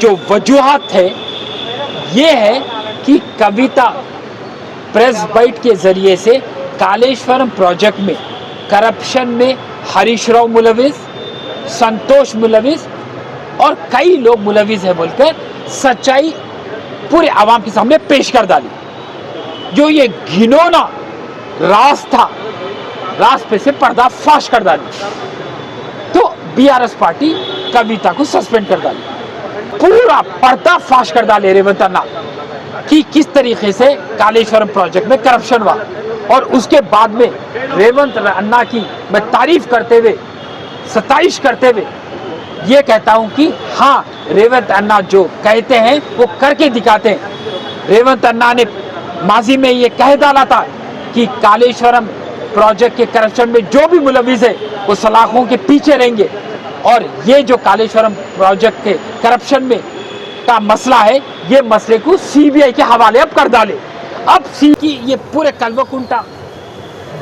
जो वजूहात है ये है कि कविता प्रेस बाइट के जरिए से कालेश्वरम प्रोजेक्ट में करप्शन में हरीश राव मुलविस, संतोष मुलविस और कई लोग मुलविस है बोलकर सच्चाई पूरे आवाम के सामने पेश कर डाली। जो ये घिनौना राज था, राज पे से पर्दाफाश कर डाली। तो बीआरएस पार्टी कविता को सस्पेंड कर डाली, पूरा पर्दाफाश कर डाले रेवंत अन्ना कि किस तरीके से कालेश्वरम प्रोजेक्ट में करप्शन हुआ। और उसके बाद में रेवंत अन्ना की मैं तारीफ करते हुए, सताइश करते हुए ये कहता हूं कि हाँ, रेवंत अन्ना जो कहते हैं वो करके दिखाते हैं। रेवंत अन्ना ने माजी में ये कह डाला था कि कालेश्वरम प्रोजेक्ट के करप्शन में जो भी मुलविस है वो सलाखों के पीछे रहेंगे। और ये जो कालेश्वरम प्रोजेक्ट के करप्शन में का मसला है, ये मसले को सीबीआई के हवाले अब कर डाले। अब की ये पूरे कल्वकुंटा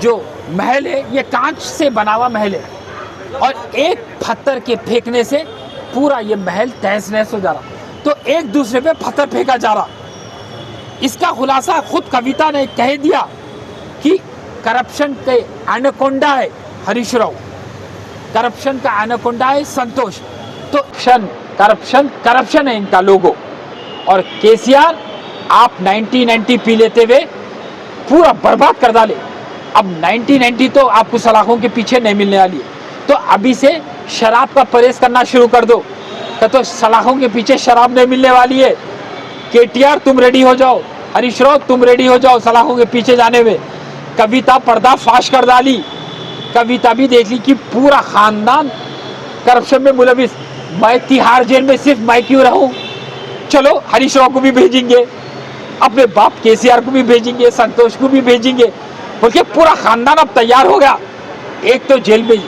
जो महल है ये कांच से बना हुआ महल है और एक पत्थर के फेंकने से पूरा ये महल तहस नहस हो जा रहा। तो एक दूसरे पे पत्थर फेंका जा रहा। इसका खुलासा खुद कविता ने कह दिया कि करप्शन के एनाकोंडा है हरीश राव, करप्शन का एनाकोंडा है संतोष। तो करप्शन है इनका लोगो। और केसीआर आप 1990 पी लेते हुए पूरा बर्बाद कर डाले। अब 1990 तो आपको सलाखों के पीछे नहीं मिलने वाली है। तो अभी से शराब का परहेज करना शुरू कर दो, तो सलाखों के पीछे शराब नहीं मिलने वाली है। केटीआर तुम रेडी हो जाओ, हरीश राव तुम रेडी हो जाओ सलाखों के पीछे जाने में। कविता पर्दाफाश कर डाली। कविता भी देख ली कि पूरा खानदान करप्शन में मुलविस। मैं तिहाड़ जेल में सिर्फ मैं क्यों रहूं, चलो हरीश राव को भी भेजेंगे, अपने बाप केसीआर को भी भेजेंगे, संतोष को भी भेजेंगे, बोलके पूरा खानदान अब तैयार हो गया। एक तो जेल में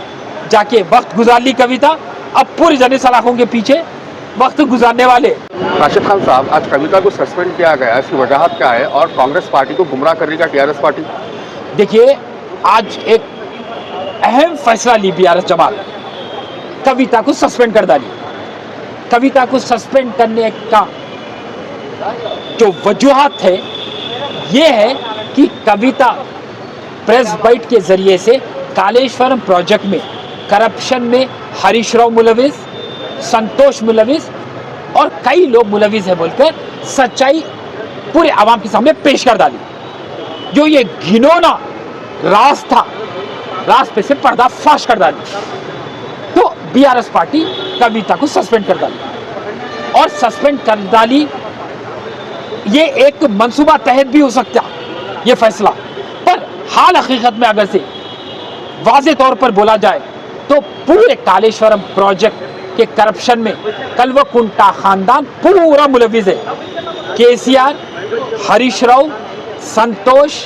जाके वक्त गुजार ली कविता, अब पूरी जने सलाखों के पीछे वक्त गुजारने वाले। राशिद खान साहब, आज कविता को सस्पेंड किया गया, इसकी वजह क्या है और कांग्रेस पार्टी को गुमराह करेगा टीआरएस पार्टी? देखिए, आज एक अहम फैसला ली बीआरएस जमात, कविता को सस्पेंड कर डाली। कविता को सस्पेंड करने का जो वजूहात है ये है कि कविता प्रेस बाइट के जरिए से कालेश्वरम प्रोजेक्ट में करप्शन में हरीश राव मुलविस, संतोष मुलविस और कई लोग मुलविस है बोलकर सच्चाई पूरे आवाम के सामने पेश कर डाली। जो ये घिनौना राज था, राज पे से पर्दाफाश कर डाली। तो बीआरएस पार्टी कविता को सस्पेंड कर डाली। और सस्पेंड कर डाली, ये एक मंसूबा तहत भी हो सकता ये फैसला, पर हाल हकीकत में अगर से वाज़े तौर पर बोला जाए तो पूरे कालेश्वरम प्रोजेक्ट के करप्शन में कल्वकुंटा खानदान पूरा मुलविस है। केसीआर, हरीश राव, संतोष,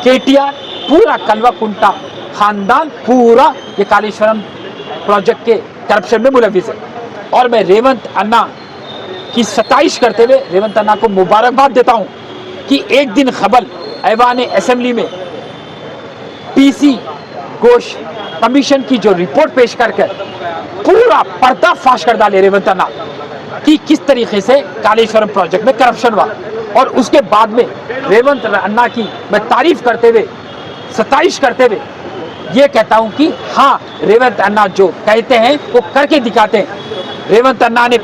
केटीआर, पूरा कल्वकुंटा खानदान पूरा ये कालेश्वरम प्रोजेक्ट के करप्शन में मुलविस है। और मैं रेवंत अन्ना की सताइश करते हुए रेवंत अन्ना को मुबारकबाद देता हूं कि एक दिन खबल ऐवान असेंबली में पीसी घोष कमीशन की जो रिपोर्ट पेश करके पूरा पर्दाफाश कर डाले रेवंत अन्ना कि किस तरीके से कालेश्वरम प्रोजेक्ट में करप्शन हुआ। और उसके बाद में रेवंत अन्ना की मैं तारीफ करते हुए, सताइश करते हुए ये कहता हूं कि हाँ, रेवंत अन्ना जो कहते हैं वो करके दिखाते हैं। रेवंत अन्ना ने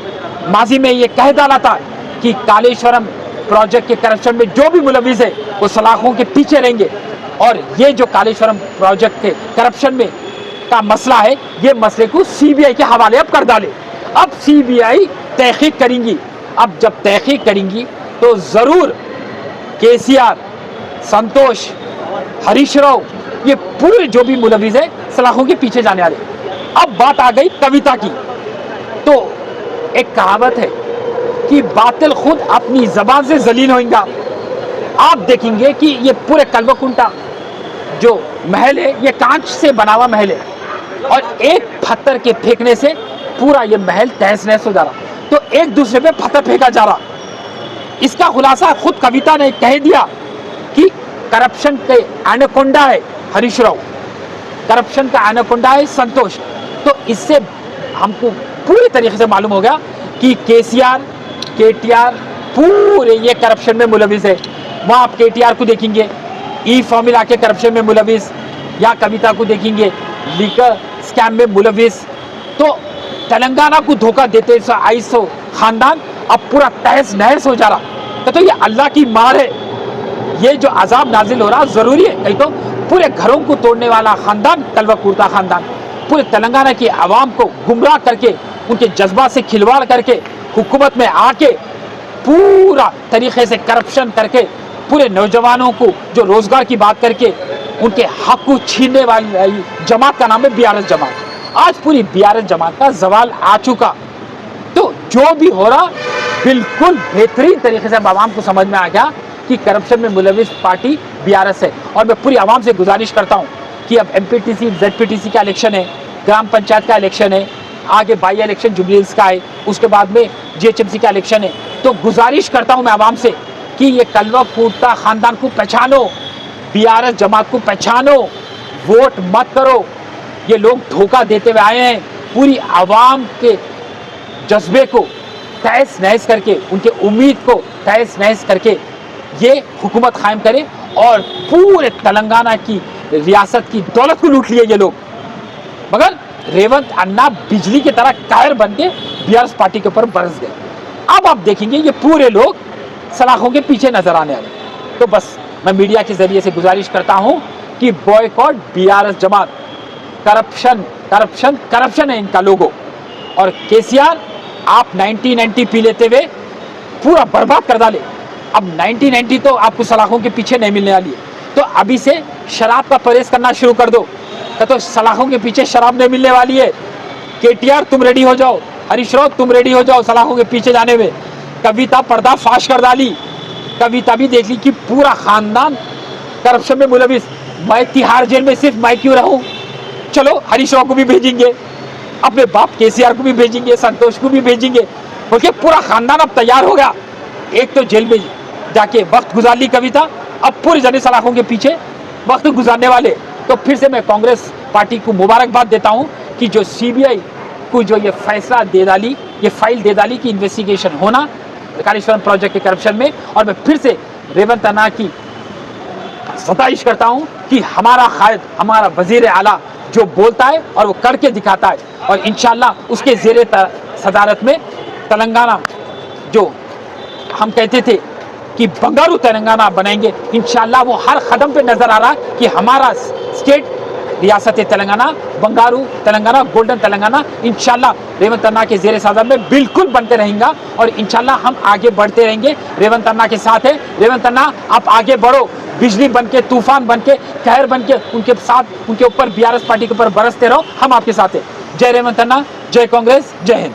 माजी में ये कह डाला था कि कालेश्वरम प्रोजेक्ट के करप्शन में जो भी मुलविस है वो सलाखों के पीछे रहेंगे। और ये जो कालेश्वरम प्रोजेक्ट के करप्शन में का मसला है, ये मसले को सीबीआई के हवाले अब कर डाले। अब सीबीआई तहकीक करेंगी। अब जब तहकीक करेंगी तो जरूर केसीआर, संतोष, हरीश राव, ये पूरे जो भी मुलविस है सलाखों के पीछे जाने वाले। अब बात आ गई कविता की, तो एक कहावत है कि बातिल खुद अपनी जबान से जलील होगा। आप देखेंगे कि ये पूरे कल्वकुंटा जो महल है ये कांच से बना हुआ महल है और एक पत्थर के फेंकने से पूरा ये महल तहस नहस हो जा रहा। तो एक दूसरे पे पत्थर फेंका जा रहा। इसका खुलासा खुद कविता ने कह दिया कि करप्शन के एनाकोंडा है हरीश राव, करप्शन का एनाकोंडा है संतोष। तो इससे हमको पूरी तरीके से मालूम हो गया कि केसीआर, केटीआर पूरे ये करप्शन में मुलविस है। वहाँ आप केटीआर को देखेंगे ई फॉर्मूला के करप्शन में मुलविस, या कविता को देखेंगे लीकर स्कैम में मुलविस। तो तेलंगाना को धोखा देते 250 खानदान अब पूरा तहस नहस हो जा रहा। तो ये अल्लाह की मार है, ये जो अजाब नाजिल हो रहा जरूरी है। कहीं तो पूरे घरों को तोड़ने वाला खानदान तलवा कुर्ता खानदान पूरे तेलंगाना की आवाम को गुमराह करके, उनके जज्बा से खिलवाड़ करके, हुकूमत में आके पूरा तरीके से करप्शन करके पूरे नौजवानों को जो रोजगार की बात करके उनके हक को छीनने वाली जमात का नाम है बीआरएस जमात। आज पूरी बीआरएस जमात का जवाल आ चुका। तो जो भी हो रहा बिल्कुल बेहतरीन तरीके से आवाम को समझ में आ गया कि करप्शन में मुलविस पार्टी बीआरएस है। और मैं पूरी आवाम से गुजारिश करता हूँ कि अब एमपीटीसी जेडपीटीसी का इलेक्शन है, ग्राम पंचायत का इलेक्शन है, आगे बाई इलेक्शन जुबली हिल्स का है, उसके बाद में जीएचएमसी का इलेक्शन है। तो गुजारिश करता हूँ मैं आवाम से कि ये कलवा कूटता खानदान को पहचानो, बीआरएस जमात को पहचानो, वोट मत करो। ये लोग धोखा देते हुए आए हैं, पूरी आवाम के जज्बे को तहस नहस करके, उनके उम्मीद को तहस नहस करके ये हुकूमत कायम करे और पूरे तेलंगाना की रियासत की दौलत को लूट लिए ये लोग। मगर रेवंत अन्ना बिजली की तरह कायर बन के बीआरएस पार्टी के ऊपर बरस गए। अब आप देखेंगे ये पूरे लोग सलाखों के पीछे नजर आने वाले। तो बस मैं मीडिया के जरिए से गुजारिश करता हूं कि बॉयकॉट बीआरएस जमात, करप्शन करप्शन करप्शन है इनका लोगो। और केसीआर आप 1990 पी लेते हुए पूरा बर्बाद कर डाले। अब 1990 तो आपको सलाखों के पीछे नहीं मिलने वाली है। तो अभी से शराब का परहेज करना शुरू कर दो, तो सलाखों के पीछे शराब नहीं मिलने वाली है। केटीआर तुम रेडी हो जाओ, हरीश राव तुम रेडी हो जाओ सलाखों के पीछे जाने में। कविता पर्दा फाश कर डाली, कविता भी देख ली कि पूरा खानदान करप्शन में मुलविस। मैं तिहाड़ जेल में सिर्फ मैं क्यों रहूं, चलो हरीश राव को भी भेजेंगे, अपने बाप केसीआर को भी भेजेंगे, संतोष को भी भेजेंगे, क्योंकि पूरा खानदान अब तैयार हो गया। एक तो जेल में जाके वक्त गुजार ली कविता, अब पूरे जने सलाखों के पीछे वक्त गुजारने वाले। तो फिर से मैं कांग्रेस पार्टी को मुबारकबाद देता हूं कि जो सीबीआई को जो ये फैसला दे डाली, ये फाइल दे डाली कि इन्वेस्टिगेशन होना कालेश्वरम प्रोजेक्ट के करप्शन में। और मैं फिर से रेवंत अन्ना की सताइश करता हूं कि हमारा कायद, हमारा वजीर आला जो बोलता है और वो करके दिखाता है, और इंशाल्लाह उसके ज़ेरे सदारत में तेलंगाना जो हम कहते थे कि बंगारू तेलंगाना बनाएंगे, इंशाल्लाह वो हर कदम पे नजर आ रहा है कि हमारा स्टेट रियासत तेलंगाना बंगारू तेलंगाना, गोल्डन तेलंगाना इंशाल्लाह रेवंत अन्ना के ज़ेरे सदर में बिल्कुल बनते रहेंगे। और इंशाल्लाह हम आगे बढ़ते रहेंगे, रेवंत अन्ना के साथ है। रेवंत अन्ना आप आगे बढ़ो, बिजली बन के, तूफान बन के, कहर बन के उनके साथ, उनके ऊपर बीआरएस पार्टी के ऊपर बरसते रहो, हम आपके साथ हैं। जय रेवंत अन्ना, जय कांग्रेस, जय हिंद।